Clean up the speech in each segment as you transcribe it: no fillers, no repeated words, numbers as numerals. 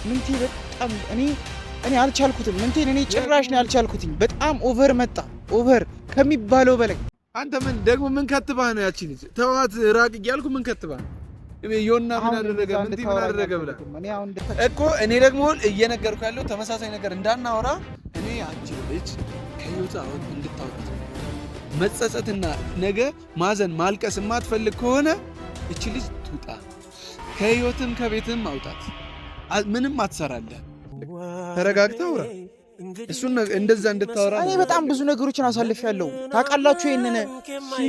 ምንቴ በጣም እኔ አልቻልኩትም። ምንቴን እኔ ጭራሽ ነው ያልቻልኩትኝ። በጣም ኦቨር መጣ፣ ኦቨር ከሚባለው በላይ። አንተ ምን ደግሞ ምን ከትባህ ነው ያቺ ልጅ ተዋት ራቅ እያልኩ ምን ከትባህ ነው? ዮና ምን አደረገ ምን አደረገ ብለህ እኮ እኔ ደግሞ እየነገርኩ ያለው ተመሳሳይ ነገር እንዳናወራ እኔ አንቺ ልጅ ከህይወት አሁን እንድታወጣት መጸጸትና ነገ ማዘን ማልቀስ የማትፈልግ ከሆነ እቺ ልጅ ትውጣ፣ ከህይወትም ከቤትም አውጣት። ምንም አትሰራለህ። ተረጋግተህ አውራ። እሱን እንደዛ እንድታወራ እኔ በጣም ብዙ ነገሮችን አሳልፌያለሁ። ታውቃላችሁ፣ ይሄንን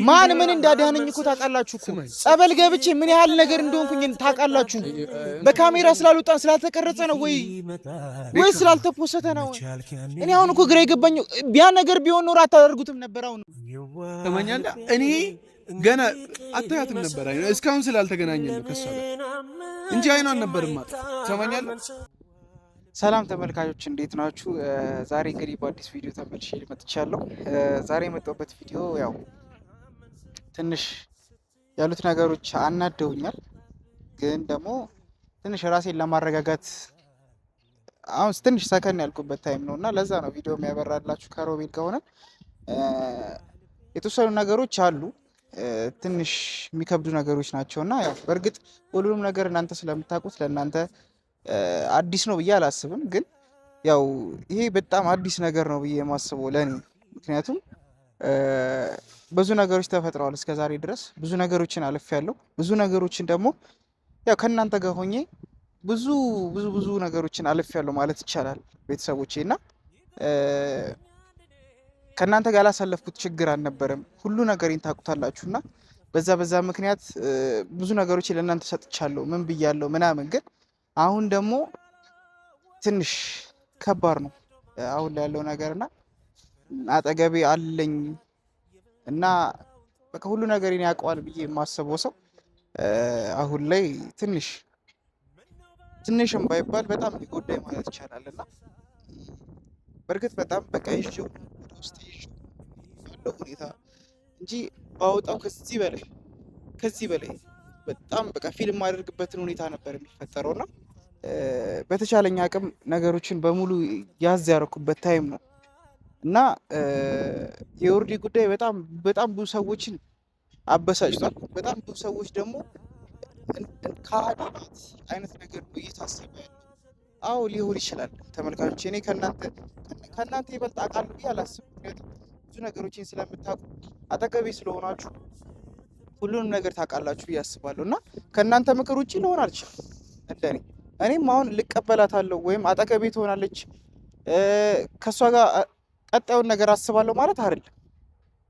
ማን ምን እንዳዳነኝ እኮ ታውቃላችሁ እኮ። ጸበል ገብቼ ምን ያህል ነገር እንደሆንኩኝ ታውቃላችሁ። በካሜራ ስላልወጣን ስላልተቀረጸ ነው ወይ ስላልተፖሰተ ነው? እኔ አሁን እኮ ግራ የገባኝ ቢያ ነገር ቢሆን ኖር አታደርጉትም ነበር። አሁን ተማኛለህ። እኔ ገና አታያትም ነበር እስካሁን ስላልተገናኘን ነው ከሷ ጋር እንጂ አይኗን ነበር ማለት ተማኛለህ። ሰላም ተመልካቾች እንዴት ናችሁ? ዛሬ እንግዲህ በአዲስ ቪዲዮ ተመልሼ መጥቻለሁ። ዛሬ የመጣሁበት ቪዲዮ ያው ትንሽ ያሉት ነገሮች አናደውኛል፣ ግን ደግሞ ትንሽ ራሴን ለማረጋጋት አሁን ትንሽ ሰከን ያልኩበት ታይም ነው እና ለዛ ነው ቪዲዮ የሚያበራላችሁ። ከሮቤል ከሆነ የተወሰኑ ነገሮች አሉ ትንሽ የሚከብዱ ነገሮች ናቸውና ያው በእርግጥ ሁሉንም ነገር እናንተ ስለምታውቁት ለእናንተ አዲስ ነው ብዬ አላስብም። ግን ያው ይሄ በጣም አዲስ ነገር ነው ብዬ የማስበው ለኔ። ምክንያቱም ብዙ ነገሮች ተፈጥረዋል እስከ ዛሬ ድረስ ብዙ ነገሮችን አልፌያለሁ። ብዙ ነገሮችን ደግሞ ያው ከእናንተ ጋር ሆኜ ብዙ ነገሮችን አልፌያለሁ ማለት ይቻላል ቤተሰቦቼ። እና ከእናንተ ጋር ያላሳለፍኩት ችግር አልነበረም። ሁሉ ነገሬን ታውቁታላችሁ። እና በዛ ምክንያት ብዙ ነገሮችን ለእናንተ ሰጥቻለሁ ምን ብያለሁ ምናምን። ግን አሁን ደግሞ ትንሽ ከባድ ነው አሁን ላይ ያለው ነገርና አጠገቤ አለኝ እና በቃ ሁሉ ነገሬን ያውቀዋል ብዬ የማስበው ሰው አሁን ላይ ትንሽም ባይባል በጣም ሊጎዳኝ ማለት ይቻላል። እና በእርግጥ በጣም በቃ ይዤው ወደ ውስጥ ይዤው ያለው ሁኔታ እንጂ ባወጣው ከዚህ በላይ በጣም በቃ ፊልም ማድረግበትን ሁኔታ ነበር የሚፈጠረውና በተቻለኝ አቅም ነገሮችን በሙሉ ያዝ ያደረኩበት ታይም ነው እና የወርዲ ጉዳይ በጣም ብዙ ሰዎችን አበሳጭቷል። በጣም ብዙ ሰዎች ደግሞ ከአዲናት አይነት ነገር ነው እየታሰበ ያለው። አዎ ሊሆን ይችላል ተመልካቾች፣ እኔ ከእናንተ ይበልጥ አውቃለሁ ብዬ አላስብም። ምክንያቱም ብዙ ነገሮችን ስለምታውቁ አጠገቤ ስለሆናችሁ ሁሉንም ነገር ታውቃላችሁ ብዬ አስባለሁ እና ከእናንተ ምክር ውጭ ልሆን አልችልም እንደኔ። እኔም አሁን ልቀበላታለሁ ወይም አጠገቤ ትሆናለች ከእሷ ጋር ቀጣዩን ነገር አስባለሁ ማለት አይደለም።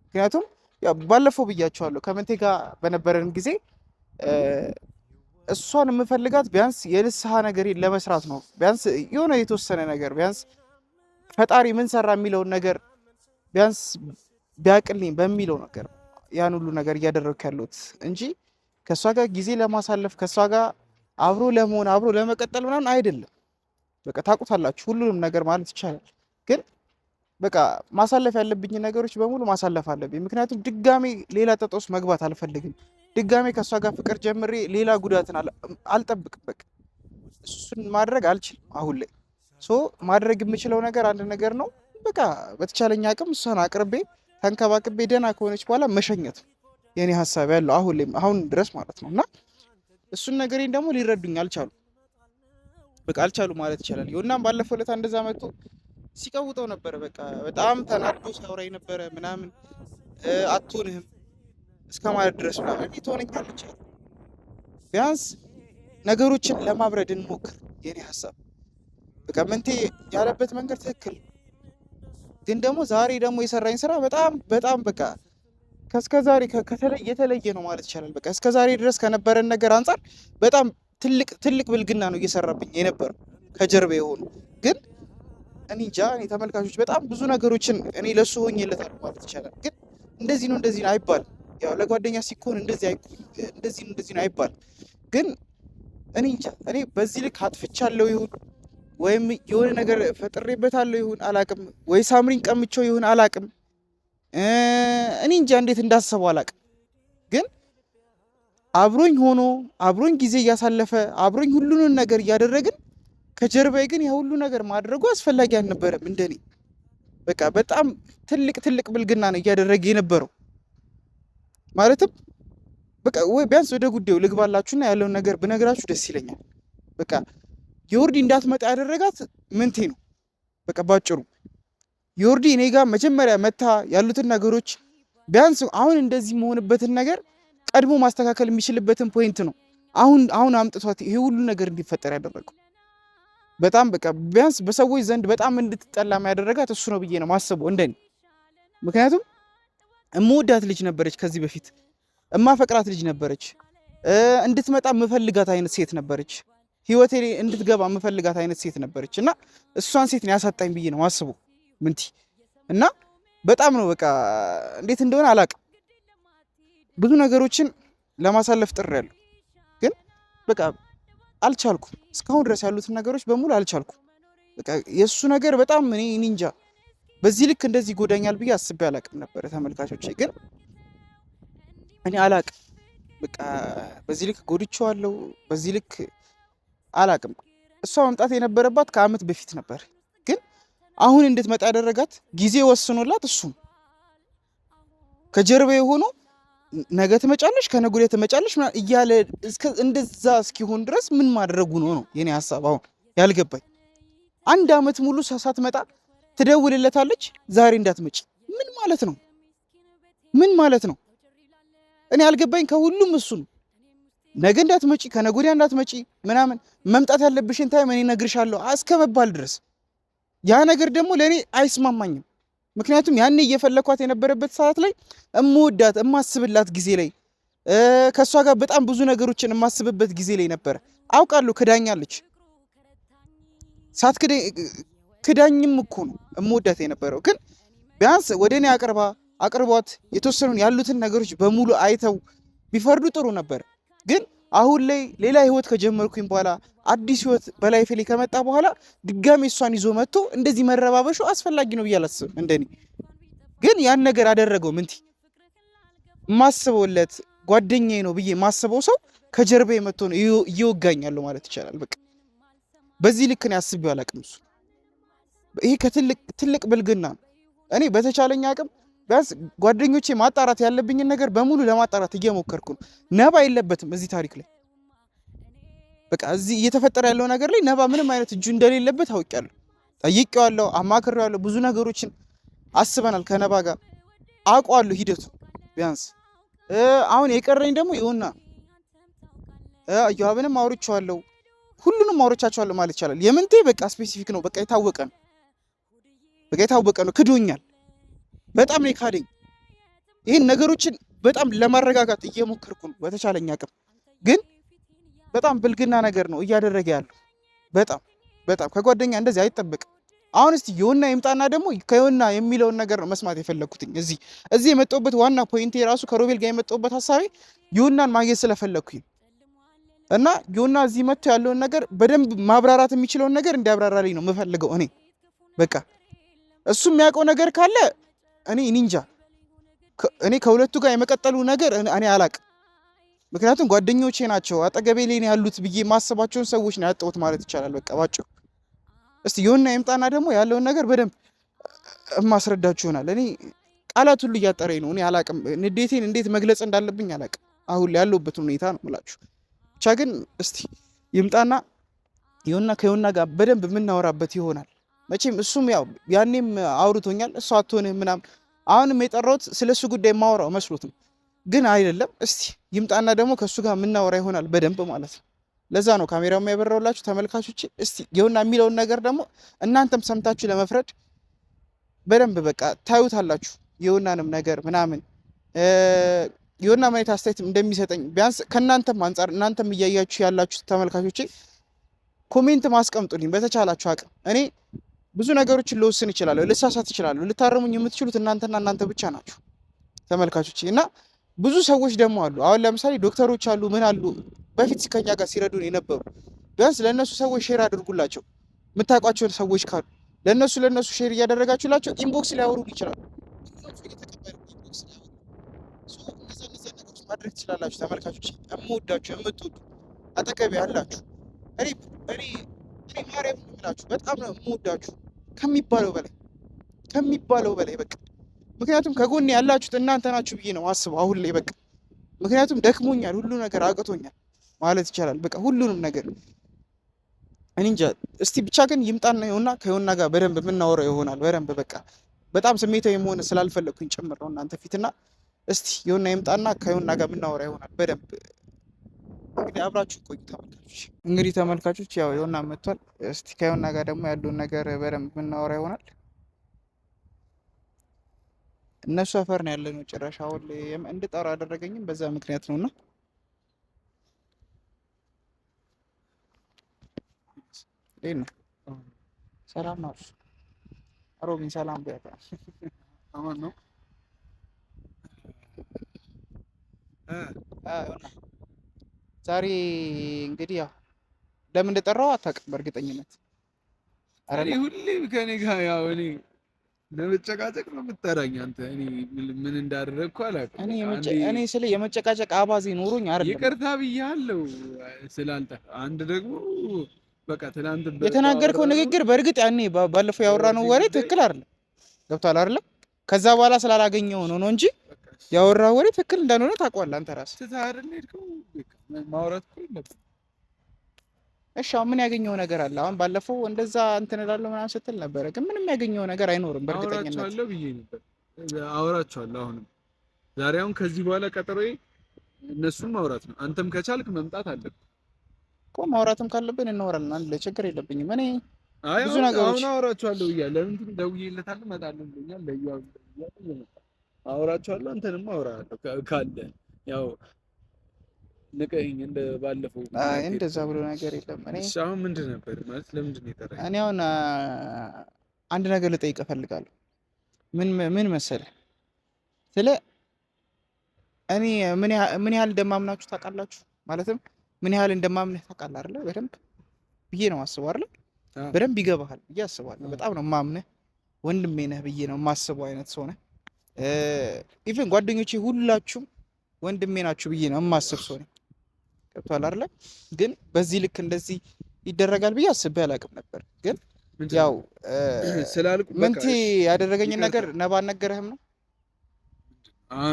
ምክንያቱም ያው ባለፈው ብያቸዋለሁ ከምንቴ ጋር በነበረን ጊዜ እሷን የምፈልጋት ቢያንስ የንስሐ ነገር ለመስራት ነው። ቢያንስ የሆነ የተወሰነ ነገር ቢያንስ ፈጣሪ ምን ሰራ የሚለውን ነገር ቢያንስ ቢያቅልኝ በሚለው ነገር ያን ሁሉ ነገር እያደረግኩ ያለሁት እንጂ ከእሷ ጋር ጊዜ ለማሳለፍ ከእሷ ጋር አብሮ ለመሆን አብሮ ለመቀጠል ምናምን አይደለም። በቃ ታውቁታላችሁ ሁሉንም ነገር ማለት ይቻላል። ግን በቃ ማሳለፍ ያለብኝ ነገሮች በሙሉ ማሳለፍ አለብኝ። ምክንያቱም ድጋሜ ሌላ ጠጦስ መግባት አልፈልግም። ድጋሜ ከእሷ ጋር ፍቅር ጀምሬ ሌላ ጉዳትን አልጠብቅም። በቃ እሱን ማድረግ አልችልም አሁን ላይ። ማድረግ የምችለው ነገር አንድ ነገር ነው። በቃ በተቻለኝ አቅም እሷን አቅርቤ ተንከባክቤ ደህና ከሆነች በኋላ መሸኘት የኔ ሀሳብ ያለው አሁን ድረስ ማለት ነው። እና እሱን ነገሬን ደግሞ ሊረዱኝ አልቻሉ። በቃ አልቻሉ ማለት ይቻላል። ይሁንና ባለፈው ዕለት እንደዛ መጥቶ ሲቀውጠው ነበረ። በቃ በጣም ተናዶ ሲያወራኝ ነበረ ምናምን አትሆንህም እስከ ማለት ድረስ ምናምን እንዴት ሆነኛለች። ቢያንስ ነገሮችን ለማብረድ እንሞክር የኔ ሀሳብ። በቃ ምንቴ ያለበት መንገድ ትክክል፣ ግን ደግሞ ዛሬ ደግሞ የሰራኝ ስራ በጣም በቃ ከስከዛሬ የተለየ ነው ማለት ይቻላል። በቃ እስከዛሬ ድረስ ከነበረን ነገር አንጻር በጣም ትልቅ ብልግና ነው እየሰራብኝ የነበረው ከጀርባ የሆኑ። ግን እኔ እንጃ ተመልካቾች በጣም ብዙ ነገሮችን እኔ ለሱ ሆኜለታለሁ ማለት ይቻላል። ግን እንደዚህ ነው አይባልም። ያው ለጓደኛ ሲኮን እንደዚህ ነው አይባልም። ግን እኔ እንጃ እኔ በዚህ ልክ አጥፍቻለሁ ይሁን ወይም የሆነ ነገር ፈጥሬበታለሁ ይሁን አላቅም፣ ወይ ሳምሪን ቀምቼው ይሁን አላቅም። እኔ እንጃ እንዴት እንዳሰበው አላቅም። ግን አብሮኝ ሆኖ አብሮኝ ጊዜ እያሳለፈ አብሮኝ ሁሉንም ነገር እያደረግን ከጀርባዬ ግን ያ ሁሉ ነገር ማድረጉ አስፈላጊ አልነበረም እንደኔ። በቃ በጣም ትልቅ ብልግና ነው እያደረገ የነበረው። ማለትም በቃ ወይ ቢያንስ ወደ ጉዳዩ ልግባላችሁና ያለውን ነገር ብነግራችሁ ደስ ይለኛል። በቃ ዮርዲ እንዳትመጣ ያደረጋት ምንቴ ነው። በቃ ባጭሩ ዮርዲ እኔ ጋር መጀመሪያ መታ ያሉትን ነገሮች ቢያንስ አሁን እንደዚህ መሆንበትን ነገር ቀድሞ ማስተካከል የሚችልበትን ፖይንት ነው አሁን አምጥቷት ይሄ ሁሉ ነገር እንዲፈጠር ያደረገው። በጣም በቃ ቢያንስ በሰዎች ዘንድ በጣም እንድትጠላ ያደረጋት እሱ ነው ብዬ ነው ማስበው እንደኔ። ምክንያቱም እምወዳት ልጅ ነበረች፣ ከዚህ በፊት እማፈቅራት ልጅ ነበረች፣ እንድትመጣ የምፈልጋት አይነት ሴት ነበረች፣ ህይወቴ ላይ እንድትገባ የምፈልጋት አይነት ሴት ነበረች እና እሷን ሴት ነው ያሳጣኝ ብዬ ነው ማስበው ምንቲ። እና በጣም ነው በቃ እንዴት እንደሆነ አላቅም። ብዙ ነገሮችን ለማሳለፍ ጥሬያለሁ፣ ግን በቃ አልቻልኩም። እስካሁን ድረስ ያሉትን ነገሮች በሙሉ አልቻልኩም። በቃ የእሱ ነገር በጣም እኔ እንጃ በዚህ ልክ እንደዚህ ይጎዳኛል ብዬ አስቤ አላቅም ነበረ ተመልካቾቼ። ግን እኔ አላቅም በቃ በዚህ ልክ ጎድቼዋለሁ። በዚህ ልክ አላቅም። እሷ መምጣት የነበረባት ከአመት በፊት ነበር፣ ግን አሁን እንድትመጣ ያደረጋት ጊዜ ወስኖላት እሱም ከጀርባ የሆነው ነገ ትመጫለሽ ከነገ ወዲያ ትመጫለሽ እያለ እንደዛ እስኪሆን ድረስ ምን ማድረጉ ነው የኔ ሀሳብ አሁን ያልገባኝ። አንድ አመት ሙሉ ሳትመጣ ትደውልለታለች፣ ዛሬ እንዳትመጪ ምን ማለት ነው? ምን ማለት ነው? እኔ ያልገባኝ ከሁሉም እሱ ነው። ነገ እንዳትመጪ ከነገ ወዲያ እንዳትመጪ ምናምን መምጣት ያለብሽን ታይም እኔ እነግርሻለሁ እስከ መባል ድረስ ያ ነገር ደግሞ ለእኔ አይስማማኝም። ምክንያቱም ያኔ እየፈለኳት የነበረበት ሰዓት ላይ እምወዳት እማስብላት ጊዜ ላይ ከእሷ ጋር በጣም ብዙ ነገሮችን የማስብበት ጊዜ ላይ ነበረ። አውቃለሁ ክዳኛለች፣ ክዳኝም እኮ ነው እምወዳት የነበረው። ግን ቢያንስ ወደ እኔ አቅርቧት የተወሰኑን ያሉትን ነገሮች በሙሉ አይተው ቢፈርዱ ጥሩ ነበር። ግን አሁን ላይ ሌላ ህይወት ከጀመርኩኝ በኋላ አዲስ ህይወት በላይፌ ላይ ከመጣ በኋላ ድጋሜ እሷን ይዞ መጥቶ እንደዚህ መረባበሹ አስፈላጊ ነው ብዬ አላስብም እንደኔ። ግን ያን ነገር አደረገው ምንቲ። ማስበውለት ጓደኛዬ ነው ብዬ ማስበው ሰው ከጀርባዬ መጥቶ ነው እየወጋኛለሁ ማለት ይቻላል። በቃ በዚህ ልክ ነው ያስቤው አላቅም እሱ። ይሄ ከትልቅ ብልግና ነው። እኔ በተቻለኝ አቅም ቢያንስ ጓደኞቼ ማጣራት ያለብኝን ነገር በሙሉ ለማጣራት እየሞከርኩ ነው። ነባ የለበትም እዚህ ታሪክ ላይ። በቃ እዚህ እየተፈጠረ ያለው ነገር ላይ ነባ ምንም አይነት እጁ እንደሌለበት አውቄያለሁ፣ ጠይቄዋለሁ፣ አማክሬዋለሁ። ብዙ ነገሮችን አስበናል ከነባ ጋር አውቀዋለሁ ሂደቱ። ቢያንስ አሁን የቀረኝ ደግሞ ይሁንና አያብንም አውርቻለሁ፣ ሁሉንም አውርቻቸዋለሁ ማለት ይቻላል። የምንቴ በቃ ስፔሲፊክ ነው፣ በቃ የታወቀ ነው፣ ክዶኛል። በጣም ነው ካደኝ። ይሄን ነገሮችን በጣም ለማረጋጋት እየሞከርኩ ነው በተቻለኝ አቅም። ግን በጣም ብልግና ነገር ነው እያደረገ ያለው። በጣም ከጓደኛ እንደዚህ አይጠበቅም። አሁን እስቲ ዮና ይምጣና ደግሞ ከዮና የሚለውን ነገር ነው መስማት የፈለኩትኝ። እዚህ የመጣሁበት ዋና ፖይንቴ ራሱ ከሮቤል ጋር የመጣሁበት ሐሳቤ ዮናን ማግኘት ስለፈለኩኝ እና ዮና እዚህ መጥቶ ያለውን ነገር በደንብ ማብራራት የሚችለውን ነገር እንዲያብራራልኝ ነው የምፈልገው እኔ። በቃ እሱ የሚያውቀው ነገር ካለ እኔ ኒንጃ፣ እኔ ከሁለቱ ጋር የመቀጠሉ ነገር እኔ አላቅም። ምክንያቱም ጓደኞቼ ናቸው አጠገቤ ላይ ያሉት ብዬ ማሰባቸውን ሰዎች ነው ያጣሁት ማለት ይቻላል። በቃ ባጭሩ እስቲ ዮና ይምጣና ደግሞ ያለውን ነገር በደንብ ማስረዳችሁ ይሆናል። እኔ ቃላት ሁሉ እያጠረኝ ነው። እኔ አላቅም፣ ንዴቴን እንዴት መግለጽ እንዳለብኝ አላቅም። አሁን ላይ ያለሁበት ሁኔታ ነው የምላችሁ። ብቻ ግን እስቲ ይምጣና ከዮና ጋር በደንብ የምናወራበት ይሆናል። መቼም እሱም ያው ያኔም አውርቶኛል፣ እሱ አትሆንህም ምናምን። አሁንም የጠራሁት ስለሱ ጉዳይ ማወራው መስሎት ነው፣ ግን አይደለም። እስቲ ይምጣና ደግሞ ከሱ ጋር የምናወራ ይሆናል በደንብ ማለት ነው። ለዛ ነው ካሜራውን ያበራውላችሁ ተመልካቾች። እስቲ ዮና የሚለውን ነገር ደግሞ እናንተም ሰምታችሁ ለመፍረድ በደንብ በቃ ታዩታላችሁ የዮናንም ነገር ምናምን። ዮና ማየት አስተያየት እንደሚሰጠኝ ቢያንስ ከእናንተም አንጻር እናንተም እያያችሁ ያላችሁ ተመልካቾቼ ኮሜንት ማስቀምጡልኝ በተቻላችሁ አቅም። እኔ ብዙ ነገሮችን ልወስን እችላለሁ፣ ልሳሳት እችላለሁ። ልታረሙኝ የምትችሉት እናንተና እናንተ ብቻ ናችሁ ተመልካቾቼ። እና ብዙ ሰዎች ደግሞ አሉ። አሁን ለምሳሌ ዶክተሮች አሉ፣ ምን አሉ በፊት ከኛ ጋር ሲረዱን የነበሩ። ቢያንስ ለእነሱ ሰዎች ሼር አድርጉላቸው። የምታውቋቸውን ሰዎች ካሉ ለእነሱ ሼር እያደረጋችሁላቸው ኢንቦክስ ሊያወሩን ይችላሉ። ነገሮች ማድረግ ትችላላችሁ ተመልካቾች። የምወዳችሁ የምትወዱ አጠገቤ ያላችሁ እኔ እኔ ማርያም የምላችሁ በጣም ነው የምወዳችሁ ከሚባለው በላይ በቃ። ምክንያቱም ከጎን ያላችሁት እናንተ ናችሁ ብዬ ነው አስበው አሁን ላይ በቃ። ምክንያቱም ደክሞኛል፣ ሁሉ ነገር አቅቶኛል ማለት ይቻላል። በቃ ሁሉንም ነገር እኔ እንጃ። እስቲ ብቻ ግን ይምጣና ይሁንና ከዮና ጋር በደንብ የምናወራው ይሆናል። በደንብ በቃ በጣም ስሜታዊ መሆን ስላልፈለግኩኝ ጭምር ነው እናንተ ፊትና። እስቲ ዮና ይምጣና ከዮና ጋር የምናወራው ይሆናል በደንብ። እንግዲህ አብራችሁ ቆዩ ተመልካቾች። እንግዲህ ተመልካቾች ያው ዮና መጥቷል። እስቲ ከዮና ጋር ደግሞ ያለውን ነገር በደንብ የምናወራው ይሆናል። እነሱ ሰፈር ነው ያለነው። ጭራሽ አሁን እንድጠራ አደረገኝም በዛ ምክንያት ነውና ነው። ሰላም ነው አሮቢን፣ ሰላም ቢያታ አማን ነው። ዛሬ እንግዲህ ያው ለምን እንደጠራው አታውቅም በእርግጠኝነት። እኔ ሁሌም ከኔ ጋር ያው እኔ ለመጨቃጨቅ ነው የምትጠራኝ አንተ። እኔ ምን እንዳደረግኩ አላውቅም። እኔ ስለ የመጨቃጨቅ አባዜ ኖሮኝ አይደለም። ይቅርታ ብያለሁ ስላንተ። አንድ ደግሞ በቃ ትናንት የተናገርከው ንግግር በእርግጥ ያኔ ባለፈው ያወራነው ወሬ ትክክል አይደለም። ገብቷል አይደለ? ከዛ በኋላ ስላላገኘው ነው እንጂ ያወራው ወሬ ትክክል እንዳልሆነ ታውቀዋለህ አንተ ራስህ። ትታረን ሄድከው ማውራት እኮ የለብህም። እሺ አሁን ምን ያገኘው ነገር አለ? አሁን ባለፈው እንደዛ እንትን እላለሁ ምናምን ስትል ነበረ፣ ግን ምንም ያገኘው ነገር አይኖርም በእርግጠኝነት። አወራቸዋለሁ ብዬ ነበር፣ አወራቸዋለሁ። አሁንም ዛሬ አሁን ከዚህ በኋላ ቀጠሮዬ እነሱም ማውራት ነው። አንተም ከቻልክ መምጣት አለብህ እኮ። ማውራትም ካለብን እናወራለን። አንድ ላይ ችግር የለብኝም። እኔ ብዙ ነገሮች አሁን አወራቸዋለሁ ብያለሁ። ለምን ደውዬለታለሁ እመጣለሁ ብሎኛል። ለያው አወራቸዋለሁ። አንተንም አወራለሁ ካለ ያው ንቀኝ እንደ ባለፈው። እንደዛ ብሎ ነገር የለም። እኔ አሁን ምንድን ነበር ማለት ለምንድን ነው የጠራኸኝ? እኔ አሁን አንድ ነገር ልጠይቅ እፈልጋለሁ። ምን መሰለህ ስለ እኔ ምን ያህል እንደማምናችሁ ታውቃላችሁ? ማለትም ምን ያህል እንደማምንህ ታውቃለህ አይደለ? በደንብ ብዬ ነው የማስበው አይደለ? በደንብ ይገባሃል ብዬ አስባለሁ። በጣም ነው የማምንህ፣ ወንድሜ ነህ ብዬ ነው የማስበው አይነት ሰው ነህ። ኢቭን ጓደኞቼ ሁላችሁም ወንድሜ ናችሁ ብዬ ነው የማስብ ሰው ነኝ። ገብቶሃል አይደለ? ግን በዚህ ልክ እንደዚህ ይደረጋል ብዬ አስቤ አላውቅም ነበር። ግን ያው ስላልኩ ምንቴ ያደረገኝን ነገር ነባ አልነገረህም ነው?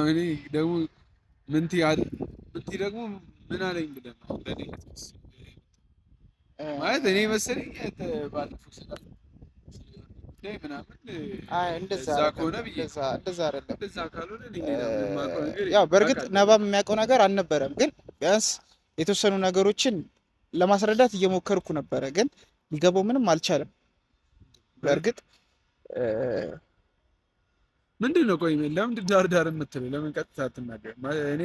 እኔ ደግሞ ምንቴ ደግሞ ምን አለኝ ብለህ ነው ለኔ ማለት እኔ መሰለኝ ባለፈው ስላል እንደዛ አይደለም። ያው በእርግጥ ነባም የሚያውቀው ነገር አልነበረም፣ ግን ቢያንስ የተወሰኑ ነገሮችን ለማስረዳት እየሞከርኩ ነበረ፣ ግን ሊገባው ምንም አልቻለም። በእርግጥ ምንድን ነው ቆይ ለምንድን ዳር ዳር የምትለው? ለምን ቀጥታ አትናገር? እኔ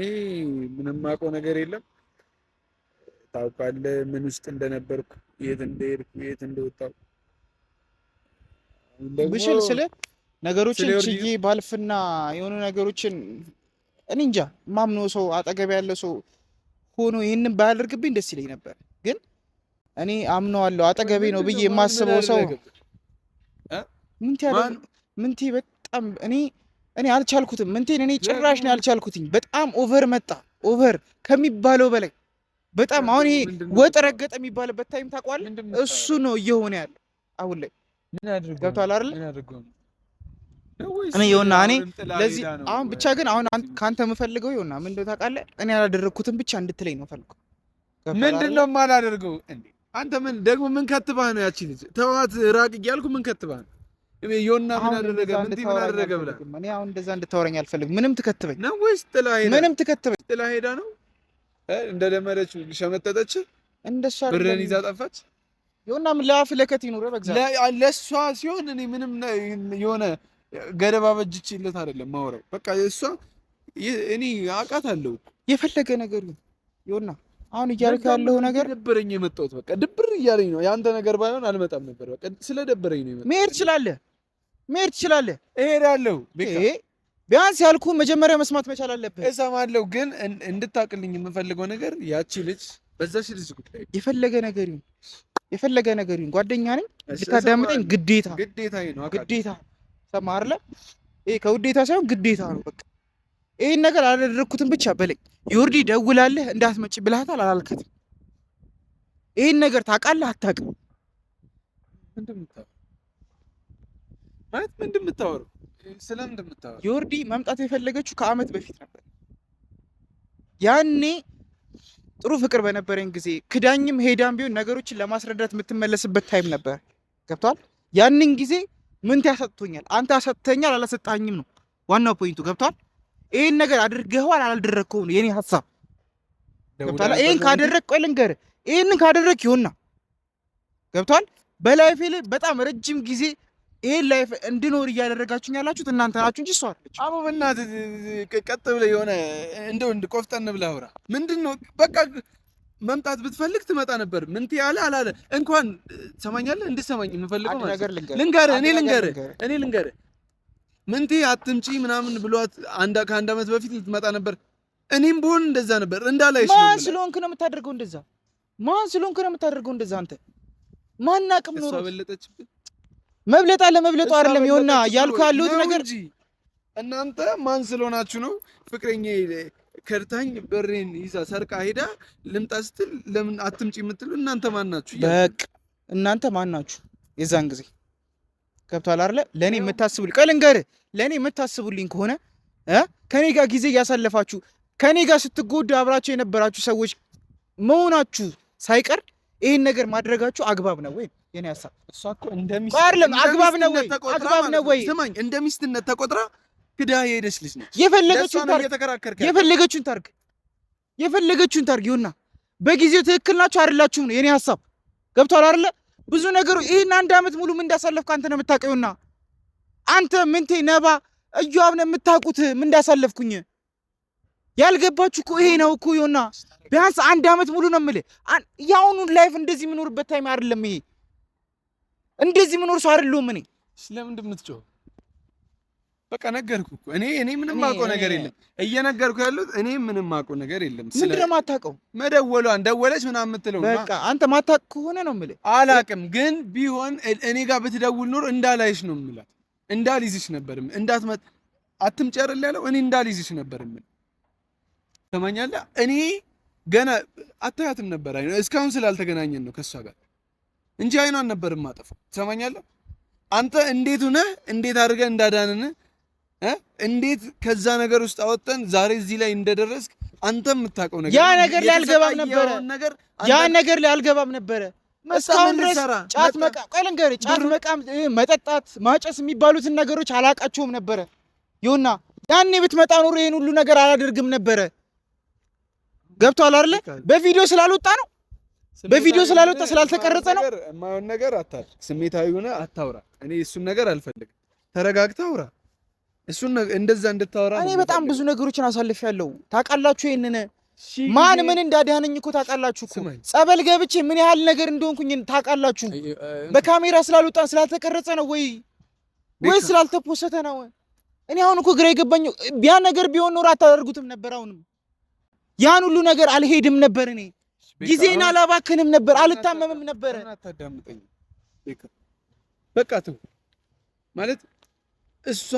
ምንም የማውቀው ነገር የለም። ታውቃለህ ምን ውስጥ እንደነበርኩ፣ የት እንደሄድኩ፣ የት እንደወጣሁ ብችል ስለ ነገሮችን ችዬ ባልፍና የሆኑ ነገሮችን እኔ እንጃ ማምኖ ሰው አጠገብ ያለ ሰው ሆኖ ይህንን ባያደርግብኝ ደስ ይለኝ ነበር። ግን እኔ አምነዋለሁ አጠገቤ ነው ብዬ የማስበው ሰው ምንቴ በጣም እኔ አልቻልኩትም። ምንቴን እኔ ጭራሽ ነው ያልቻልኩትኝ። በጣም ኦቨር መጣ፣ ኦቨር ከሚባለው በላይ በጣም። አሁን ይሄ ወጥ ረገጠ የሚባልበት ታይም ታውቀዋለህ? እሱ ነው እየሆነ ያለው አሁን ላይ። ገብቶሃል አይደል? እኔ ይኸውና እኔ ለዚህ አሁን ብቻ ግን አሁን ካንተ የምፈልገው ይኸውና ምን እንደው ታውቃለህ፣ እኔ ያላደረኩትን ብቻ እንድትለኝ ነው ፈልገው። ምንድን ነው የማላደርገው እንዴ? አንተ ምን ደግሞ ምን ከትባህ ነው? ያቺ ልጅ ተዋት ራቅ እያልኩ ምን ከትባህ ነው? ዮና ምን አደረገ? ምን አደረገ ብላ እኔ አሁን እንደዛ እንድታወራኝ አልፈልግም። ምንም ትከትበኝ ነው ወይስ ጥላ ሄዳ? ምንም ትከትበኝ ጥላ ሄዳ ነው እንደለመደችው ሸመጠጠች፣ እንደሷ ብረን ይዛ ጠፋች። ዮና ምን ለአፍ ለከት ይኑር በእግዚአብሔር። ለእሷ ሲሆን እኔ ምንም የሆነ ገደብ አበጅቼለት አይደለም ማውራው። በቃ እሷ እኔ አውቃታለሁ። የፈለገ ነገር ዮና አሁን እያልኩ ያለው ነገር ደበረኝ የመጣሁት በቃ ድብር እያለኝ ነው። ያንተ ነገር ባይሆን አልመጣም ነበር። በቃ ስለደበረኝ ነው የመጣሁት። መሄድ ትችላለህ። እሄዳለሁ። ቢያንስ ያልኩህ መጀመሪያ መስማት መቻል አለብህ። እሰማለሁ፣ ግን እንድታቅልኝ የምፈልገው ነገር ያቺ ልጅ በዛች ልጅ ጉዳይ የፈለገ ነገር ይሁን ጓደኛ ነኝ፣ ልታዳምጠኝ ግዴታ ነው። ግዴታ ሰማህ አይደለ? ይሄ ከውዴታ ሳይሆን ግዴታ ነው። በቃ ይሄን ነገር አላደረኩትም ብቻ በለኝ። ዮርዲ ደውላለህ እንዳትመጪ ብለሃታል አላልከትም? ይሄን ነገር ታውቃለህ አታውቅም? ምንድን የምታወራው? ስለምንድን የምታወራው? ዮርዲ መምጣት የፈለገችው ከአመት በፊት ነበር። ያኔ ጥሩ ፍቅር በነበረኝ ጊዜ ክዳኝም ሄዳም ቢሆን ነገሮችን ለማስረዳት የምትመለስበት ታይም ነበር። ገብቷል? ያንን ጊዜ ምን ያሰጥቶኛል? አንተ አሰጥተኛል አላሰጣኝም ነው ዋናው ፖይንቱ። ገብቷል? ይሄን ነገር አድርገኸዋል አላደረግከውም የኔ ሀሳብ። ገብቷል? ይሄን ካደረግ ቆይ ልንገርህ፣ ይሄንን ካደረግ ይሆንና ገብቷል? በላይፌ ላይ በጣም ረጅም ጊዜ ይሄን ላይፍ እንድኖር እያደረጋችሁኝ ያላችሁት እናንተ ናችሁ እንጂ እሷ አይደለች። አቦ በእናትህ ቀጥ ብለህ የሆነ እንደው ቆፍጠን ብለህ አውራ። ምንድን ነው በቃ መምጣት ብትፈልግ ትመጣ ነበር። ምን ትያለህ አላለ እንኳን ትሰማኛለህ። እንድትሰማኝ የምፈልገው ልንገርህ፣ እኔ ልንገርህ ምንቴ አትምጪ ምናምን ብሏት ከአንድ ዓመት በፊት ልትመጣ ነበር። እኔም ብሆን እንደዛ ነበር እንዳላይሽ ነው። ማን ስለሆንክ ነው የምታደርገው እንደዛ? ማን ስለሆንክ ነው የምታደርገው እንደዛ? አንተ ማን አቅም ኖሮ? እሷ በለጠችብህ። መብለጥ አለ መብለጡ አይደለም ይሆንና እያልኩ ያለሁት ነገር እንጂ እናንተ ማን ስለሆናችሁ ነው ፍቅረኛ ከርታኝ በሬን ይዛ ሰርቃ ሄዳ ልምጣ ስትል ለምን አትምጪ የምትሉ እናንተ ማን ናችሁ? በቃ እናንተ ማን ናችሁ? የዛን ጊዜ ገብቷል አይደለ? ለኔ የምታስቡልኝ ቆይ ልንገርህ፣ ለኔ የምታስቡልኝ ከሆነ ከኔ ጋር ጊዜ እያሳለፋችሁ ከኔ ጋር ስትጎዱ አብራችሁ የነበራችሁ ሰዎች መሆናችሁ ሳይቀር ይሄን ነገር ማድረጋችሁ አግባብ ነው ወይ? የኔ ሀሳብ እሷ እኮ እንደሚስት አይደለም። አግባብ ነው ወይ? አግባብ ነው ወይ? ስማኝ፣ እንደሚስትነት ተቆጥራ ክዳ የሄደች ልጅ ነች። የፈለገችውን ታርግ፣ የፈለገችውን ታርግ ይሁንና በጊዜው ትክክል ናችሁ አይደላችሁም ነው የኔ ሀሳብ። ገብቷል አይደለ? ብዙ ነገሩ ይሄን አንድ አመት ሙሉ ምን እንዳሳለፍኩ አንተ ነው የምታውቀውና አንተ ምንቴ ነባ እዩአብ ነው የምታውቁት ምን እንዳሳለፍኩኝ። ያልገባችሁ እኮ ይሄ ነው እኮ ይሁንና ቢያንስ አንድ አመት ሙሉ ነው የምልህ። ያውኑን ላይፍ እንደዚህ የምኖርበት ታይም አይደለም ይሄ። እንደዚህ የምኖር ሰው አይደለሁም እኔ። ስለምንድን ነው የምትጮኸው? በቃ ነገርኩ እኮ እኔ ምንም አውቀው ነገር የለም። እየነገርኩ ያሉት እኔ ምንም አውቀው ነገር የለም። ምንድን ነው የማታውቀው? መደወሏን ደወለች ምናምን የምትለው በቃ አንተ ማታውቅ ከሆነ ነው የምልህ። አላውቅም፣ ግን ቢሆን እኔ ጋር ብትደውል ኖር እንዳላይሽ ነው የምላት። እንዳልይዝሽ ነበር አትመጥ አትምጪ አይደል ያለው። እኔ እንዳልይዝሽ ነበር የምልህ። ሰማኛለህ? እኔ ገና አታያትም ነበር እስካሁን ስላልተገናኘን ነው ከሷ ጋር እንጂ አይኗን ነበር የማጠፋው። ሰማኛለህ? አንተ እንዴት ሆነህ እንዴት አድርገህ እንዳዳነን እንዴት ከዛ ነገር ውስጥ አወጣን ዛሬ እዚህ ላይ እንደደረስክ አንተ የምታውቀው ነገር ያ ነገር ላይ አልገባም ነበረ። እስካሁን ድረስ ጫት መቃም ቆይ ልንገርህ፣ ጫት መቃም መጠጣት ማጨስ የሚባሉትን ነገሮች አላቃቸውም ነበረ። ይሁንና ያኔ ብትመጣ ኖሮ ይሄን ሁሉ ነገር አላደርግም ነበረ። ገብቷል አይደለ? በቪዲዮ ስላልወጣ ነው በቪዲዮ ስላልወጣ ስላልተቀረጸ ነው። የማይሆን ነገር አታድርግ። ስሜታዊ ሆነ አታውራ። እኔ እሱን ነገር አልፈልግም። ተረጋግተህ አውራ። እሱን እንደዛ እንድታወራ እኔ በጣም ብዙ ነገሮችን አሳልፌያለሁ። ታውቃላችሁ፣ ይሄንን ማን ምን እንዳዳነኝ እኮ ታውቃላችሁ እኮ። ጸበል ገብቼ ምን ያህል ነገር እንደሆንኩኝ ታውቃላችሁ። በካሜራ ስላልወጣ ስላልተቀረጸ ነው ወይ ስላልተፖሰተ ነው? እኔ አሁን እኮ ግራ የገባኝ ያ ነገር ቢሆን ኖር አታደርጉትም ነበር። አሁንም ያን ሁሉ ነገር አልሄድም ነበር። እኔ ጊዜን አላባክንም ነበር፣ አልታመምም ነበር። አታዳምጠኝ በቃ ተው ማለት እሷ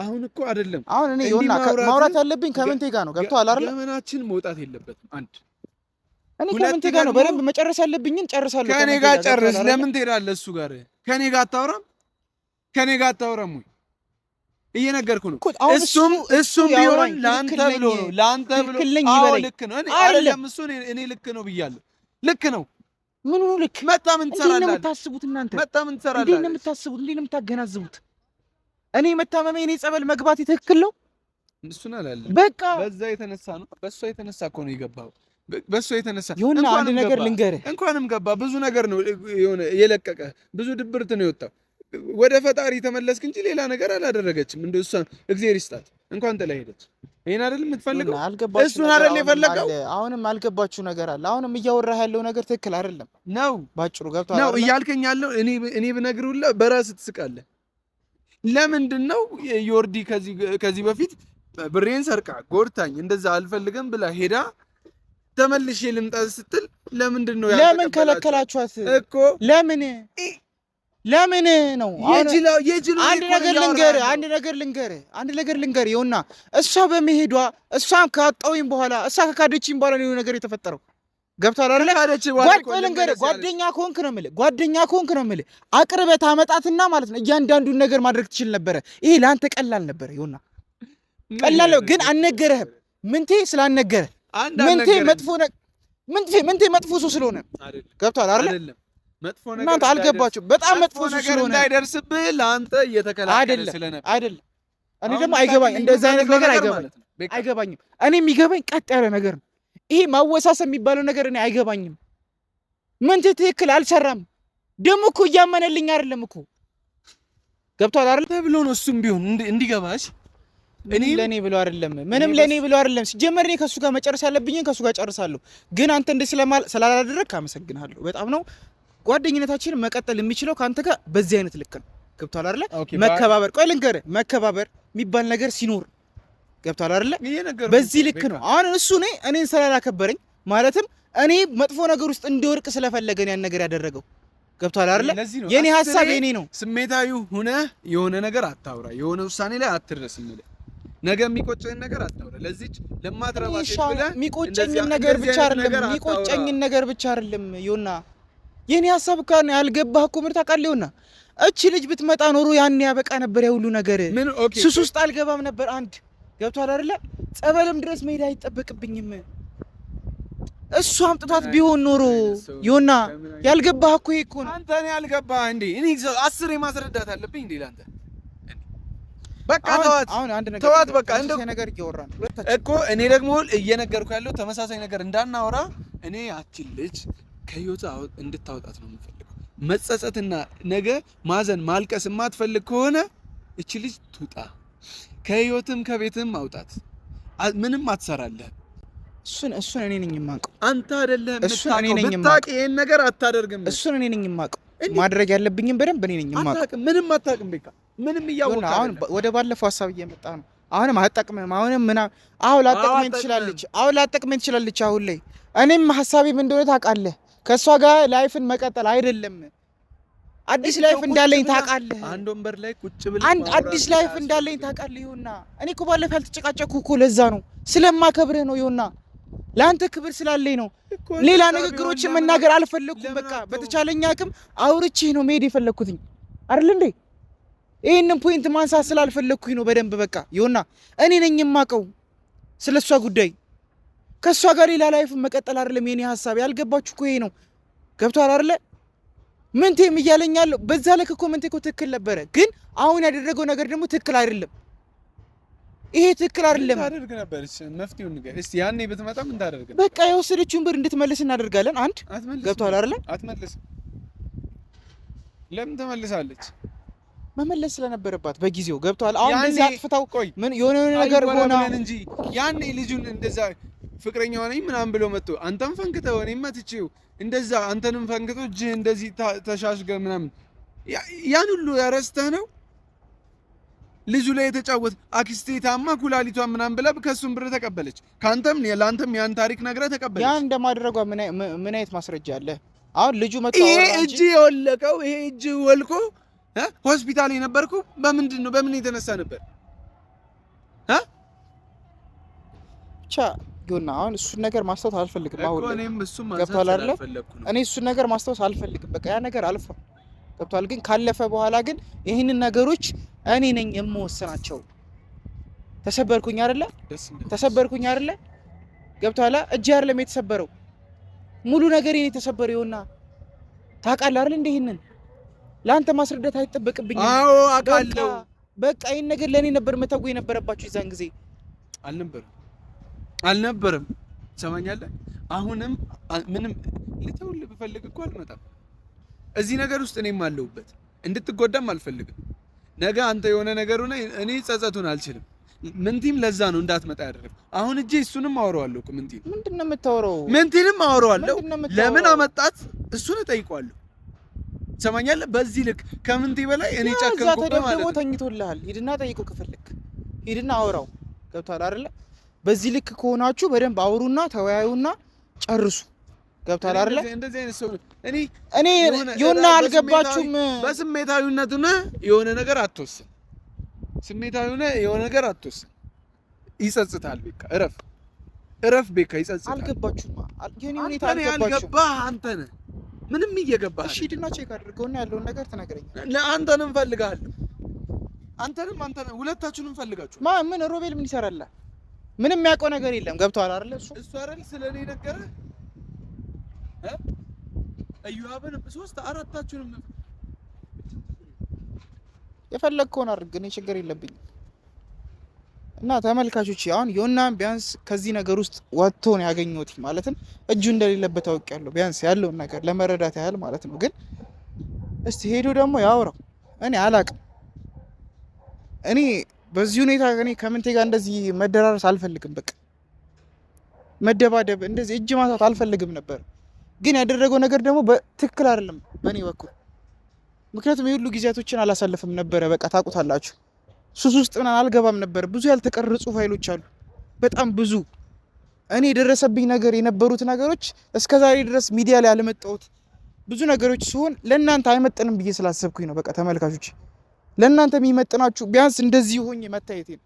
አሁን እኮ አይደለም። አሁን እኔ ይሆንና ማውራት ያለብኝ ከምንቴ ጋር ነው። ገብቶሃል አይደል? ለምናችን መውጣት የለበትም። አንድ እኔ ከምንቴ ጋር ነው በደንብ መጨረስ ያለብኝን ጨርሳለሁ። ከኔ ጋር ጨርስ። ለምን ትሄዳለህ እሱ ጋር? ከኔ ጋር አታወራም? ከኔ ጋር አታወራም ወይ? እየነገርኩ ነው። እሱም ቢሆን ለአንተ ብሎ ነው። አዎ ልክ ነው። አይደለም እሱ እኔ ልክ ነው ብያለሁ። ልክ ነው። ምን ነው ልክ? መጣ ምን ትሰራለህ? እንዴት ነው የምታስቡት እናንተ? መጣ ምን ትሰራለህ? እንዴት ነው የምታስቡት? እንዴት ነው የምታገናዝቡት? እኔ መታመሜ እኔ ጸበል መግባቴ ትክክል ነው? እሱን አላለም። በቃ በዛ የተነሳ ነው። በሷ የተነሳ እኮ ነው የገባው። በሷ የተነሳ ይሁንና አንድ ነገር ልንገርህ። እንኳንም ገባ። ብዙ ነገር ነው የሆነ የለቀቀ ብዙ ድብርት ነው የወጣው። ወደ ፈጣሪ ተመለስክ እንጂ ሌላ ነገር አላደረገችም። እንደው እሷን እግዚአብሔር ይስጣት እንኳን ጥላ ሄደች። ይሄን አይደል የምትፈልገው? እሱን አይደል የፈለገው? አሁንም አልገባችሁ ነገር አለ። አሁንም እያወራህ ያለው ነገር ትክክል አይደለም ነው። ባጭሩ ገብቶሃል ነው እያልከኝ ያለው። እኔ ብነግርህ ሁላ በራስህ ትስቃለህ። ለምንድን ነው ዮርዲ ከዚህ በፊት ብሬን ሰርቃ ጎድታኝ እንደዛ አልፈልግም ብላ ሄዳ ተመልሼ ልምጣ ስትል ለምንድን ነው ለምን ከለከላችኋት እኮ? ለምን ነው? አንድ ነገር ልንገርህ ይኸውና፣ እሷ በመሄዷ እሷን ካጣሁኝ በኋላ እሷ ከካደችኝ በኋላ ነው ነገር የተፈጠረው። ገብቷል አይደለ? ጓደኛ ከሆንክ ነው የምልህ አቅርበህ ታመጣትና ማለት ነው እያንዳንዱን ነገር ማድረግ ትችል ነበረ። ይሄ ለአንተ ቀላል ነበረ። ይሁንና ቀላል ግን አልነገረህም። ምንቴ ስላልነገረህ ምንቴ መጥፎ ሰው ስለሆነ ገብቷል አይደለ? መጥፎ ነገር እናንተ አልገባችሁም። በጣም መጥፎ ሰው ስለሆነ እንዳይደርስብህ ለአንተ እየተከላከለ ስለነበር አይደል? እኔ ደግሞ አይገባኝ እንደዛ አይነት ነገር አይገባኝም። እኔ የሚገባኝ ቀጥ ያለ ነገር ነው። ይሄ ማወሳሰብ የሚባለው ነገር እኔ አይገባኝም። ምንቴ ትክክል አልሰራም። ደግሞ እኮ እያመነልኝ አይደለም እኮ ገብቷል አይደል? ተብሎ ነው እሱም ቢሆን እንዲገባሽ እኔ ለኔ ብሎ አይደለም ምንም ለኔ ብሎ አይደለም። ሲጀመር እኔ ከሱ ጋር መጨረስ ያለብኝን ከሱ ጋር ጨርሳለሁ። ግን አንተ እንደ ስላላደረግክ አመሰግናለሁ። በጣም ነው ጓደኝነታችንን መቀጠል የሚችለው ካንተ ጋር በዚህ አይነት ልክ ነው። ገብቷል አይደለ? መከባበር ቆይ ልንገርህ፣ መከባበር የሚባል ነገር ሲኖር ገብቷል አይደለ? በዚህ ልክ ነው። አሁን እሱ እኔን ስላላከበረኝ ማለትም እኔ መጥፎ ነገር ውስጥ እንዲወርቅ ስለፈለገን ያን ነገር ያደረገው ገብቷል አይደለ? የኔ ሐሳብ የኔ ነው። ስሜታዊ ሆነህ የሆነ ነገር አታውራ፣ የሆነ ውሳኔ ላይ አትድረስ። ነገ የሚቆጨኝ ነገር አታውራ። ለዚህች ለማትረባ የሚቆጨኝን ነገር ብቻ አይደለም ይሁንና የኔ ሐሳብ እኮ ያልገባህ እኮ ምርጥ አቃል ይሁንና እቺ ልጅ ብትመጣ ኖሮ ያን ያበቃ ነበር። ያሁሉ ነገር ሱስ ውስጥ አልገባም ነበር። አንድ ገብቷል አይደለ? ጸበልም ድረስ መሄድ አይጠበቅብኝም። እሱ አምጥቷት ቢሆን ኖሮ ይሁንና ያልገባህ እኮ ይሄ እኮ ነው። አንተ እኔ ያልገባህ እንዴ? እኔ 10 ማስረዳት አለብኝ እንዴ ላንተ? በቃ ተዋት በቃ እንደ ነገር እያወራን እኮ እኔ ደግሞ እየነገርኩ ያለው ተመሳሳይ ነገር እንዳናወራ። እኔ ያቺን ልጅ ከህይወት እንድታወጣት ነው የምፈልገው። መጸጸትና ነገ ማዘን ማልቀስ የማትፈልግ ከሆነ እቺ ልጅ ትውጣ። ከህይወትም ከቤትም አውጣት። ምንም አትሰራለህ። እሱን እኔ ነኝ የማውቀው፣ አንተ አይደለህም የምታውቀው። ብታውቅ ይሄን ነገር አታደርግም። እሱን እኔ ነኝ የማውቀው። ማድረግ ያለብኝም በደንብ እኔ ነኝ የማውቀው። ምንም አታውቅም። በቃ ምንም እያወቅህ አሁን ወደ ባለፈው ሀሳብ እየመጣ ነው። አሁንም አትጠቅምም። አሁንም አሁን ላጠቅመኝ ትችላለች። አሁን ላይ እኔም ሀሳቤ ምን እንደሆነ ታውቃለህ። ከእሷ ጋር ላይፍን መቀጠል አይደለም አዲስ ላይፍ እንዳለኝ ታውቃለህ። አንድ ወንበር ላይ ቁጭ ብለህ አዲስ ላይፍ እንዳለኝ ታውቃለህ። ይሁንና እኔ እኮ ባለፈው ያልተጨቃጨኩህ እኮ ለዛ ነው፣ ስለማከብርህ ነው። ይሁንና ለአንተ ክብር ስላለኝ ነው። ሌላ ንግግሮችን መናገር አልፈለኩም። በቃ በተቻለኝ አቅም አውርቼህ ነው መሄድ የፈለኩትኝ አይደል እንዴ? ይሄንን ፖይንት ማንሳት ስላልፈለኩኝ ነው በደንብ በቃ። ይሁንና እኔ ነኝ የማውቀው ስለሷ ጉዳይ። ከሷ ጋር ሌላ ላይፍ መቀጠል አይደለም የኔ ሐሳብ። ያልገባችሁ እኮ ይሄ ነው። ገብቷል አይደለ? ምንቴም እያለኛለሁ በዛ ልክ እኮ ምንቴ እኮ ትክክል ነበረ፣ ግን አሁን ያደረገው ነገር ደግሞ ትክክል አይደለም። ይሄ ትክክል አይደለም። ታደርግ ነበር። እሺ መፍትሄውን ንገር እስቲ። ያኔ ብትመጣ ምን ታደርግ? በቃ የወሰደችውን ብር እንድትመልስ እናደርጋለን። አንድ ገብቷል አይደለ? አትመልስም። ለምን ትመልሳለች? መመለስ ስለነበረባት በጊዜው ገብቷል። አሁን እንደዚህ አጥፍታው ምን የሆነ ነገር ሆና እንጂ ያኔ ልጁን እንደዛ ፍቅረኛው ነኝ ምናምን ብሎ መጥቶ አንተም ፈንክተው እኔም መትቼው እንደዛ አንተንም ፈንክቶ እጅህ እንደዚህ ተሻሽገ ምናምን ያን ሁሉ ያረስተህ ነው ልጁ ላይ የተጫወት። አክስቴ ታማ ኩላሊቷ ምናምን ብላ ከሱም ብር ተቀበለች። ካንተም ለአንተም ያን ታሪክ ነግረህ ተቀበለች። ያን እንደማድረጓ ምን አይነት ማስረጃ አለ? አሁን ልጁ መጥቶ ይሄ እጅ የወለቀው ይሄ እጅ ወልቆ ሆስፒታል የነበርኩ በምንድን ነው? በምን የተነሳ ነበር? ብቻ ይሁንና አሁን እሱን ነገር ማስታወስ አልፈልግም። አሁን እኔም እሱም ገብቷል አይደለ? እኔ እሱን ነገር ማስታወስ አልፈልግም። በቃ ያ ነገር አልፏል። ገብቷል። ግን ካለፈ በኋላ ግን ይህንን ነገሮች እኔ ነኝ የምወስናቸው። ተሰበርኩኝ አይደለ? ገብቷል። እጅ አይደለም የተሰበረው ሙሉ ነገር የኔ ተሰበረው። ይሁንና ታውቃለህ አይደል? እንደ ይሄንን ለአንተ ማስረዳት አይጠበቅብኝም። አዎ አውቃለሁ። በቃ ይሄን ነገር ለኔ ነበር መተው የነበረባችሁ የዛን ጊዜ። አልነበረም። ትሰማኛለህ? አሁንም ምንም ልተውልህ ብፈልግ እኮ አልመጣም እዚህ ነገር ውስጥ። እኔም አለሁበት። እንድትጎዳም አልፈልግም። ነገ አንተ የሆነ ነገር ሆነ እኔ ጸጸቱን አልችልም። ምንቲም ለዛ ነው እንዳትመጣ ያደረገው። አሁን እጄ እሱንም አወራዋለሁ እኮ ምንቲም። ምንድነው የምታወራው? ምንቲንም አወራዋለሁ። ለምን አመጣት እሱን እጠይቀዋለሁ። ትሰማኛለህ? በዚህ ልክ ከምንቴ በላይ እኔ ጨከንኩበት ማለት ነው። ተኝቶልሃል። ሂድና ጠይቀው ከፈለክ ሂድና አወራው። ገብቷል አይደለ? በዚህ ልክ ከሆናችሁ በደንብ አውሩና ተወያዩና ጨርሱ። ገብቷል አይደለ? እንደዚህ አይነት ሰው እኔ የሆነ አልገባችሁም። በስሜታዊነቱ ነህ የሆነ ነገር አትወስን። ስሜታዊ ነህ የሆነ ነገር አትወስን። ይጸጽታል። በቃ እረፍ። እረፍ ቤካ ይጸጽታል። አልገባችሁማ። የኔ ሁኔታ አልገባህ አንተ ነህ ምንም እየገባህ። እሺ ሂድና ቼክ አድርገውና ያለውን ነገር ትነግረኛለህ። ለአንተንም እፈልግሃለሁ። አንተንም ሁለታችሁንም እፈልጋችሁ። ምን ሮቤል ምን ይሰራል? ምንም የሚያውቀው ነገር የለም። ገብቶሃል አይደል? እሱ አይደል ስለኔ ነገረህ? እዩአብን 3-4ታችሁንም የፈለግከውን አድርግ፣ እኔ ችግር የለብኝም። እና ተመልካቾች አሁን ዮናን ቢያንስ ከዚህ ነገር ውስጥ ወጥቶ ነው ያገኘሁት። ማለትም እጁ እንደሌለበት አውቄያለሁ፣ ቢያንስ ያለውን ነገር ለመረዳት ያህል ማለት ነው። ግን እስቲ ሄዶ ደግሞ ያወራው። እኔ አላቅም። እኔ በዚህ ሁኔታ እኔ ከምንቴ ጋር እንደዚህ መደራረስ አልፈልግም። በቃ መደባደብ፣ እንደዚህ እጅ ማሳት አልፈልግም ነበር። ግን ያደረገው ነገር ደግሞ በትክክል አይደለም በእኔ በኩል። ምክንያቱም የሁሉ ጊዜያቶችን አላሳልፍም ነበረ። በቃ ታውቁታላችሁ። ሱስ ውስጥ ምናምን አልገባም ነበር። ብዙ ያልተቀረጹ ፋይሎች አሉ፣ በጣም ብዙ። እኔ የደረሰብኝ ነገር የነበሩት ነገሮች እስከዛሬ ድረስ ሚዲያ ላይ አለመጣሁት ብዙ ነገሮች ሲሆን ለእናንተ አይመጥንም ብዬ ስላሰብኩኝ ነው። በቃ ተመልካቾች ለእናንተ የሚመጥናችሁ ቢያንስ እንደዚህ ሆኜ መታየቴ ነው።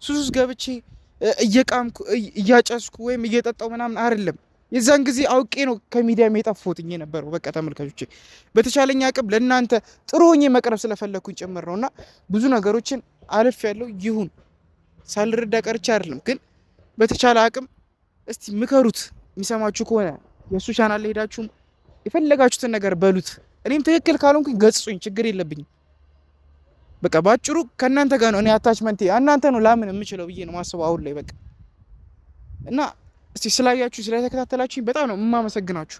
ሱስ ውስጥ ገብቼ እየቃምኩ እያጨስኩ ወይም እየጠጣው ምናምን አይደለም። የዛን ጊዜ አውቄ ነው ከሚዲያ የጠፋሁት የነበረው። በቃ ተመልካቾች በተቻለኝ አቅም ለእናንተ ጥሩ ሆኜ መቅረብ ስለፈለግኩኝ ጭምር ነው። እና ብዙ ነገሮችን አልፍ ያለው ይሁን ሳልረዳ ቀርቼ አይደለም። ግን በተቻለ አቅም እስቲ ምከሩት። የሚሰማችሁ ከሆነ የእሱ ቻናል ሄዳችሁም የፈለጋችሁትን ነገር በሉት። እኔም ትክክል ካልሆንኩኝ ገጽጹኝ፣ ችግር የለብኝም። በቃ ባጭሩ ከእናንተ ጋር ነው እኔ አታችመንቴ እናንተ ነው ላምን የምችለው ብዬ ነው ማስበው አሁን ላይ በቃ። እና እስቲ ስላያችሁ ስለተከታተላችሁኝ በጣም ነው የማመሰግናችሁ፣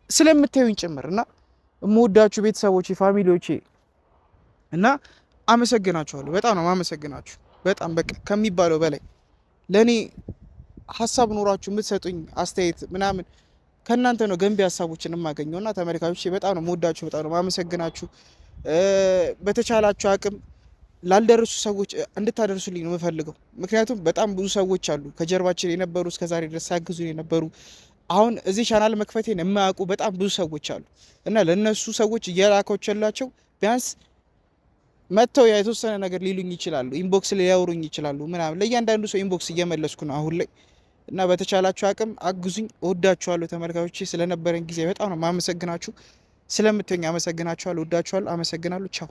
ስለምታዩኝ ጭምር እና የምወዳችሁ ቤተሰቦቼ፣ ፋሚሊዎቼ እና አመሰግናችኋለሁ። በጣም ነው የማመሰግናችሁ። በጣም በቃ ከሚባለው በላይ ለእኔ ሀሳብ ኖሯችሁ የምትሰጡኝ አስተያየት ምናምን ከእናንተ ነው ገንቢ ሀሳቦችን የማገኘው። እና ተመልካቾቼ በጣም ነው የምወዳችሁ፣ በጣም ነው የማመሰግናችሁ። በተቻላችሁ አቅም ላልደረሱ ሰዎች እንድታደርሱልኝ ነው የምፈልገው። ምክንያቱም በጣም ብዙ ሰዎች አሉ ከጀርባችን የነበሩ እስከዛሬ ድረስ ሲያግዙን የነበሩ። አሁን እዚህ ቻናል መክፈቴን የማያውቁ በጣም ብዙ ሰዎች አሉ እና ለእነሱ ሰዎች እየላኮችላቸው ቢያንስ መጥተው የተወሰነ ነገር ሊሉኝ ይችላሉ፣ ኢንቦክስ ሊያወሩኝ ይችላሉ ምናምን። ለእያንዳንዱ ሰው ኢንቦክስ እየመለስኩ ነው አሁን ላይ እና በተቻላችሁ አቅም አግዙኝ። እወዳችኋለሁ ተመልካቾቼ። ስለነበረን ጊዜ በጣም ነው የማመሰግናችሁ። ስለምትኙ አመሰግናችኋለሁ። እወዳችኋለሁ። አመሰግናለሁ። ቻው